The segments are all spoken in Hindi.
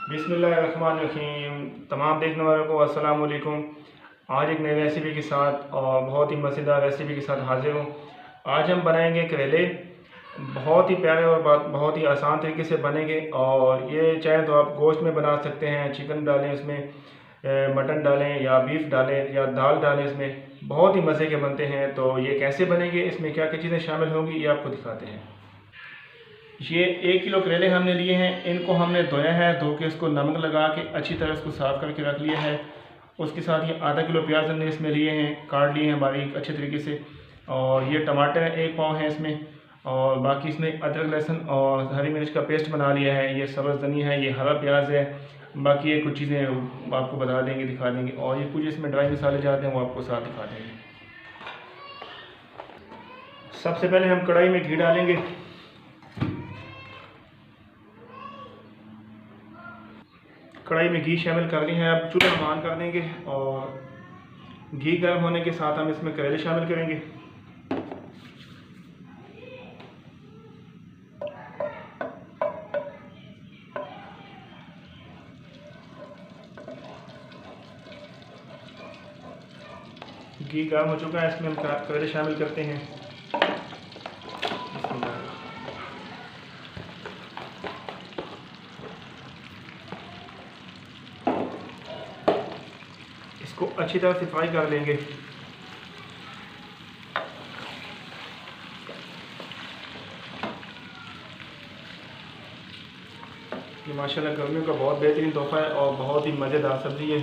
बिस्मिल्लाहिर्रहमानिर्रहीम। तमाम देखने वालों को अस्सलाम वालेकुम। आज एक नई रेसिपी के साथ और बहुत ही मज़ेदार रेसिपी के साथ हाजिर हूँ। आज हम बनाएंगे करेले। बहुत ही प्यारे और बहुत ही आसान तरीके से बनेंगे। और ये चाहे तो आप गोश्त में बना सकते हैं, चिकन डालें इसमें, मटन डालें या बीफ डालें या दाल डालें, इसमें बहुत ही मज़े के बनते हैं। तो ये कैसे बनेंगे, इसमें क्या क्या चीज़ें शामिल होंगी, ये आपको दिखाते हैं। ये 1 किलो करेले हमने लिए हैं। इनको हमने धोया है, धो के इसको नमक लगा के अच्छी तरह इसको साफ़ करके रख लिया है। उसके साथ ये आधा किलो प्याज हमने इसमें लिए हैं, काट लिए हैं बारीक अच्छे तरीके से। और ये टमाटर 1 पाव है इसमें। और बाकी इसमें अदरक लहसुन और हरी मिर्च का पेस्ट बना लिया है। ये सब्ज़ धनिया है, ये हरा प्याज है। बाकी ये कुछ चीज़ें आपको बता देंगे, दिखा देंगे। और ये कुछ इसमें ड्राई मसाले जाते हैं, वो आपको साथ दिखा देंगे। सबसे पहले हम कढ़ाई में घी डालेंगे। कढ़ाई में घी शामिल कर ली है। अब चूल्हा ऑन कर देंगे और घी गर्म होने के साथ हम इसमें करेले शामिल करेंगे। घी गर्म हो चुका है, इसमें हम करेले शामिल करते हैं। इसको अच्छी तरह से फ्राई कर लेंगे। ये माशाल्लाह गर्मियों का बहुत बेहतरीन तोहफा है और बहुत ही मज़ेदार सब्ज़ी है।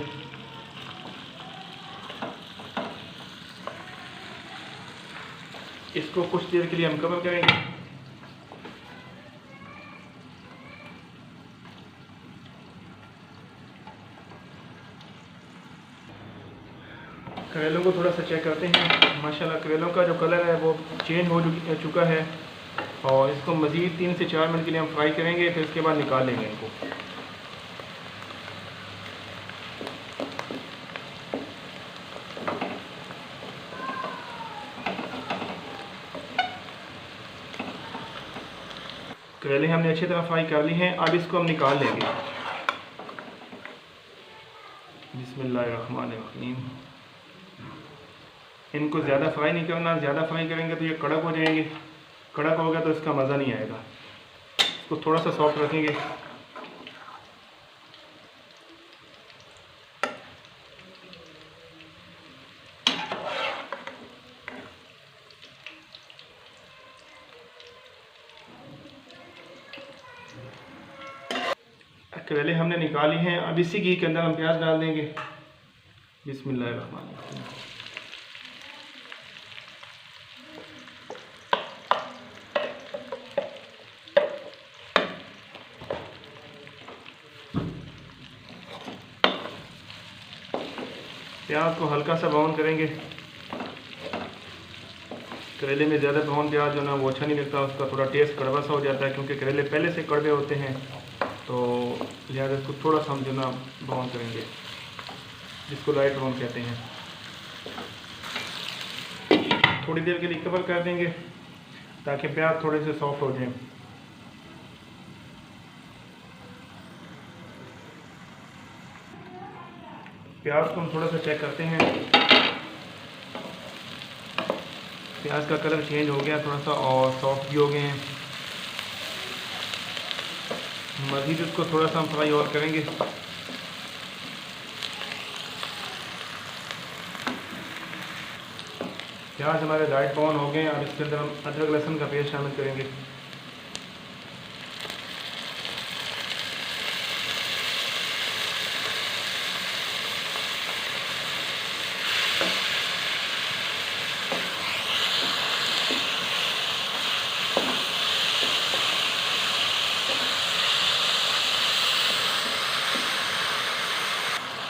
इसको कुछ देर के लिए हम कवर करेंगे। करेलों को थोड़ा सा चेक करते हैं। माशाल्लाह करेलों का जो कलर है वो चेंज हो चुका है। और इसको मज़ीद 3 से 4 मिनट के लिए हम फ्राई करेंगे, फिर इसके बाद निकाल लेंगे इनको। करेले हमने अच्छी तरह फ्राई कर ली हैं। अब इसको हम निकाल लेंगे। बिस्मिल्लाहिर्रहमानिर्रहीम। इनको ज़्यादा फ्राई नहीं करना, ज़्यादा फ्राई करेंगे तो ये कड़क हो जाएंगे। कड़क हो गया तो इसका मज़ा नहीं आएगा। इसको थोड़ा सा सॉफ्ट रखेंगे। करेले हमने निकाली हैं। अब इसी घी के अंदर हम प्याज डाल देंगे। बिस्मिल्लाहिर्रहमानिर्रहीम। प्याज को हल्का सा ब्राउन करेंगे। करेले में ज़्यादा ब्राउन प्याज जो ना वो अच्छा नहीं लगता, उसका थोड़ा टेस्ट कड़वा सा हो जाता है, क्योंकि करेले पहले से कड़वे होते हैं। तो लिहाजा इसको थोड़ा सा हम जो ना ब्राउन करेंगे, जिसको लाइट ब्राउन कहते हैं। थोड़ी देर के लिए कवर कर देंगे ताकि प्याज थोड़े से सॉफ्ट हो जाए। प्याज को हम थोड़ा सा चेक करते हैं। प्याज का कलर चेंज हो गया थोड़ा सा और सॉफ्ट भी हो गए हैं। मज़ीद इसको थोड़ा सा हम फ्राई और करेंगे। प्याज हमारे लाइट ब्राउन हो गए हैं। अब इसके अंदर हम अदरक लहसुन का पेस्ट शामिल करेंगे।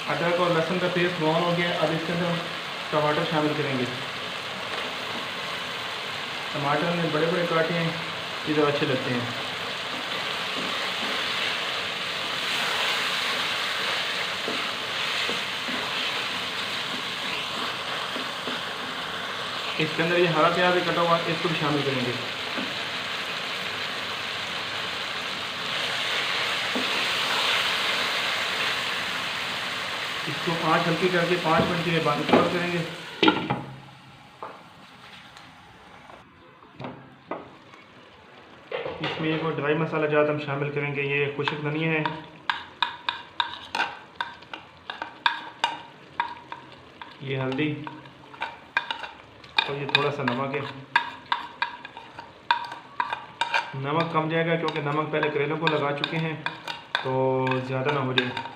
अदरक और लहसुन का पेस्ट ब्राउन हो गया। अब इसके अंदर हम टमाटर शामिल करेंगे। टमाटर में बड़े बड़े काटे हैं, ये ज़्यादा अच्छे लगते हैं। इसके अंदर ये हरा प्याज कटा हुआ, इसको भी शामिल करेंगे। इसको आँच हल्की करके 5 मिनट के लिए बंद कवर करेंगे। इसमें एक और ड्राई मसाला जात हम शामिल करेंगे, ये खुशक धनिया है, ये हल्दी और ये थोड़ा सा नमक है। नमक कम जाएगा क्योंकि नमक पहले करेलों को लगा चुके हैं तो ज़्यादा ना हो जाए।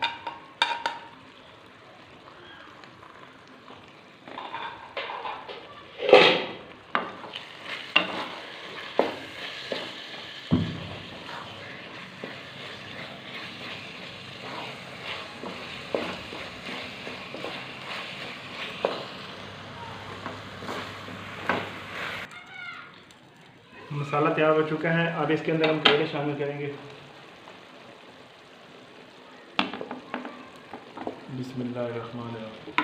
मसाला तैयार हो चुका है। अब इसके अंदर हम करेले शामिल करेंगे। बिस्मिल्लाहिर्रहमानिर्रहीम।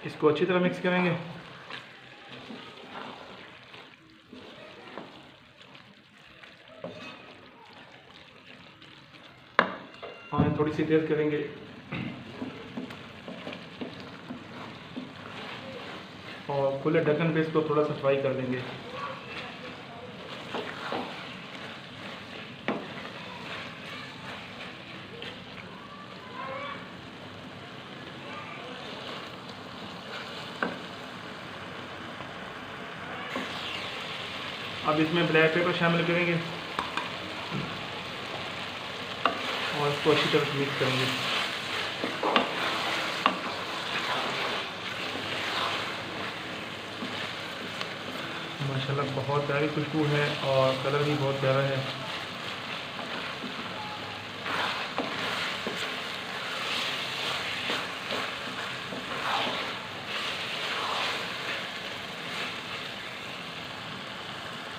इसको अच्छी तरह मिक्स करेंगे। हाँ, थोड़ी सी तेज़ करेंगे और खुले ढक्कन पे इसको थोड़ा सा फ्राई कर देंगे। अब इसमें ब्लैक पेपर शामिल करेंगे और इसको अच्छी तरह से मिक्स करेंगे। माशाल्लाह बहुत प्यारी खुशबू है और कलर भी बहुत प्यारा है।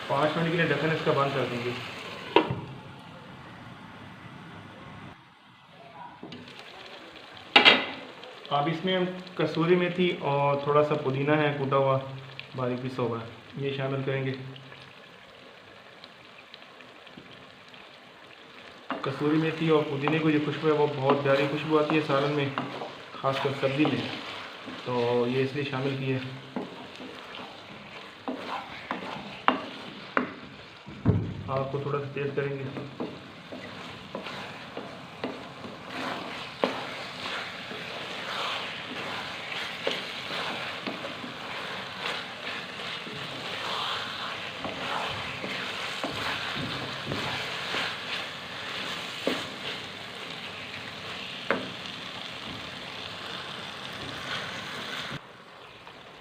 पाँच मिनट के लिए ढक्कन इसका बंद कर देंगे। अब इसमें हम कसूरी मेथी और थोड़ा सा पुदीना है कूटा हुआ बारीक पिसा हुआ, ये शामिल करेंगे। कसूरी मेथी और पुदीने को जो खुशबू है वो बहुत प्यारी खुशबू आती है सालन में, ख़ासकर सब्ज़ी में, तो ये इसलिए शामिल किए। आपको थोड़ा सा तेज़ करेंगे।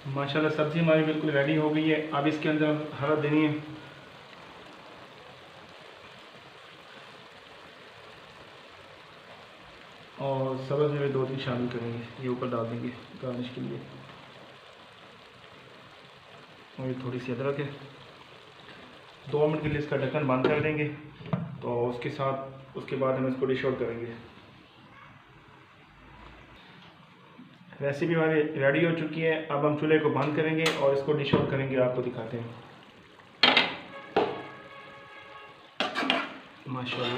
माशाल्लाह सब्ज़ी हमारी बिल्कुल रेडी हो गई है। अब इसके अंदर हरा धनिया और सब्ज़ में 2-3 शामिल करेंगे, ये ऊपर डाल देंगे गार्निश के लिए। और ये थोड़ी सी अदरक है। 2 मिनट के लिए इसका ढक्कन बंद कर देंगे, तो उसके बाद हम इसको डिश आउट करेंगे। रेसिपी हमारी रेडी हो चुकी है। अब हम चूल्हे को बंद करेंगे और इसको डिश आउट करेंगे, आपको दिखाते हैं। माशाल्लाह,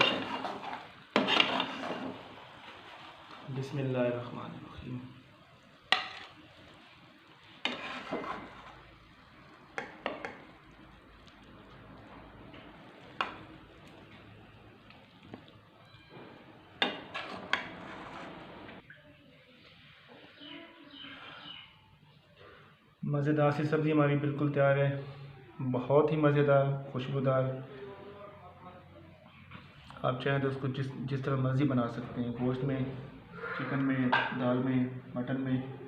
बिस्मिल्लाहिर्रहमानिर्रहीम। मज़ेदार सी सब्ज़ी हमारी बिल्कुल तैयार है, बहुत ही मज़ेदार खुशबूदार। आप चाहें तो उसको जिस तरह मर्ज़ी बना सकते हैं, गोश्त में, चिकन में, दाल में, मटन में।